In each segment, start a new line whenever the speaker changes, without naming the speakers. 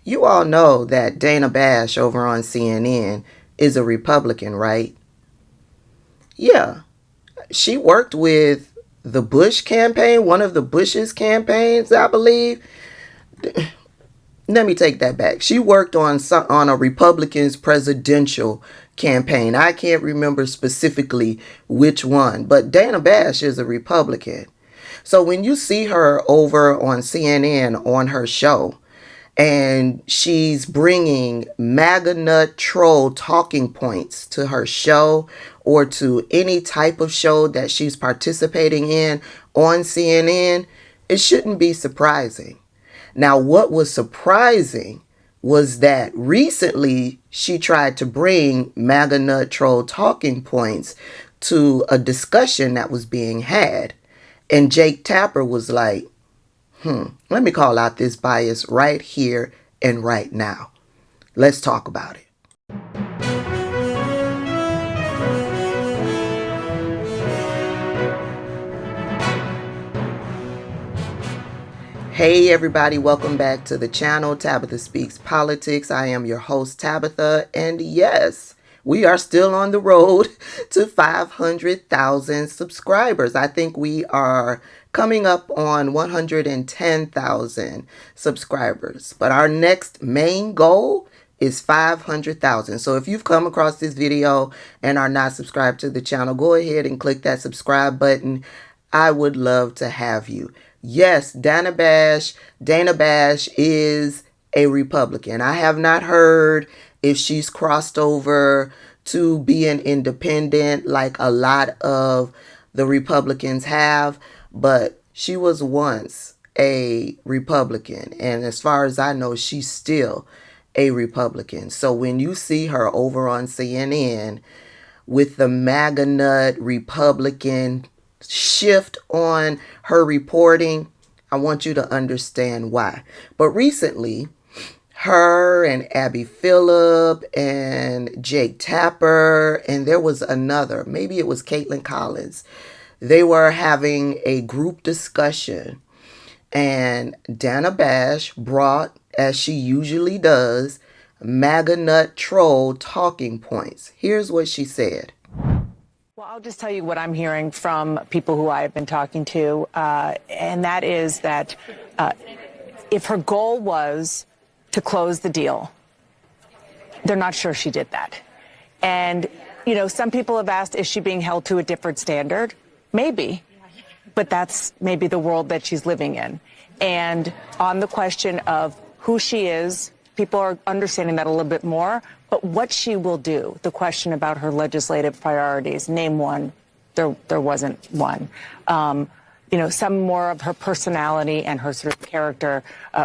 You all know that Dana Bash over on CNN is a Republican, right? Yeah. She worked with the Bush campaign, one of the Bush's campaigns, I believe. Let me take that back. She worked on a Republican's presidential campaign. I can't remember specifically which one, but Dana Bash is a Republican. So when you see her over on CNN on her show, and she's bringing MAGA nut troll talking points to her show or to any type of show that she's participating in on CNN, it shouldn't be surprising. Now, what was surprising was that recently she tried to bring MAGA nut troll talking points to a discussion that was being had. And Jake Tapper was like, let me call out this bias right here and right now. Let's talk about it. Hey everybody, welcome back to the channel, Tabitha Speaks Politics. I am your host, Tabitha, and yes, we are still on the road to 500,000 subscribers. I think we are coming up on 110,000 subscribers. But our next main goal is 500,000. So if you've come across this video and are not subscribed to the channel, go ahead and click that subscribe button. I would love to have you. Yes, Dana Bash is a Republican. I have not heard if she's crossed over to be an independent like a lot of the Republicans have, but she was once a Republican, and as far as I know, she's still a Republican. So when you see her over on CNN with the MAGA nut Republican shift on her reporting, I want you to understand why. But recently, her and Abby Phillip and Jake Tapper, and there was another, maybe it was Caitlin Collins, they were having a group discussion, and Dana Bash brought, as she usually does, MAGA nut troll talking points. Here's what she said.
Well, I'll just tell you what I'm hearing from people who I have been talking to, and that is that if her goal was to close the deal, they're not sure she did that. And, you know, some people have asked, is she being held to a different standard? Maybe, but that's maybe the world that she's living in. And on the question of who she is, people are understanding that a little bit more. But what she will do, the question about her legislative priorities, name one, there wasn't one. You know, some more of her personality and her sort of character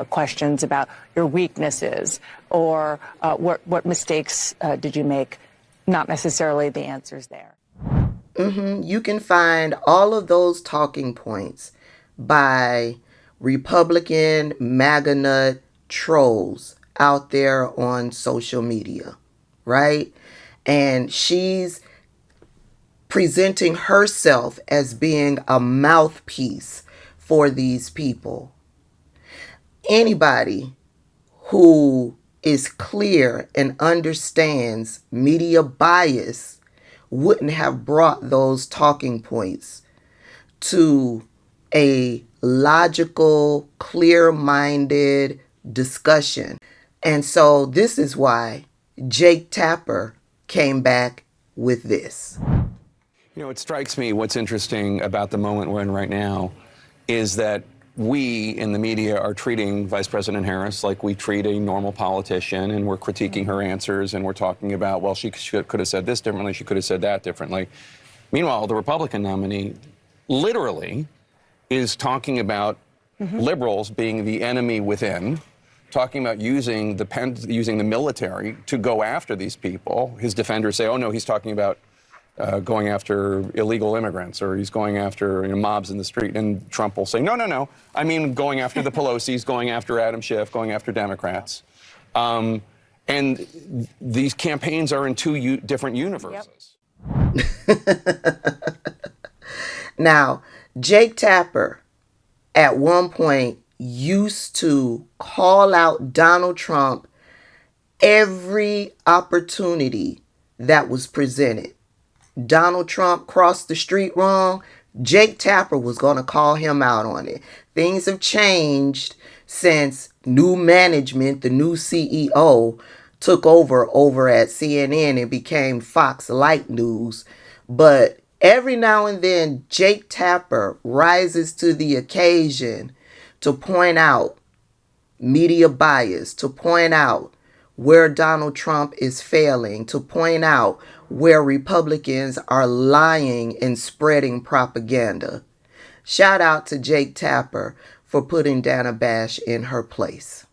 questions about your weaknesses or what mistakes did you make, not necessarily the answers there.
You can find all of those talking points by Republican MAGA nut trolls out there on social media, right? And she's presenting herself as being a mouthpiece for these people. Anybody who is clear and understands media bias wouldn't have brought those talking points to a logical, clear-minded discussion. And so this is why Jake Tapper came back with this.
You know, it strikes me what's interesting about the moment we're in right now is that we in the media are treating Vice President Harris like we treat a normal politician, and we're critiquing her answers, and we're talking about, well, she could have said this differently, she could have said that differently. Meanwhile, the Republican nominee literally is talking about liberals being the enemy within, talking about using the military to go after these people. His defenders say, oh, no, he's talking about going after illegal immigrants, or he's going after mobs in the street. And Trump will say, no, no, no. I mean, going after the Pelosi's, going after Adam Schiff, going after Democrats. And these campaigns are in two different universes.
Now, Jake Tapper at one point used to call out Donald Trump every opportunity that was presented. Donald Trump crossed the street wrong, Jake Tapper was going to call him out on it. Things have changed since new management, the new CEO, took over at CNN and became Fox Light News. But every now and then, Jake Tapper rises to the occasion to point out media bias, to point out where Donald Trump is failing, to point out where Republicans are lying and spreading propaganda. Shout out to Jake Tapper for putting Dana Bash in her place.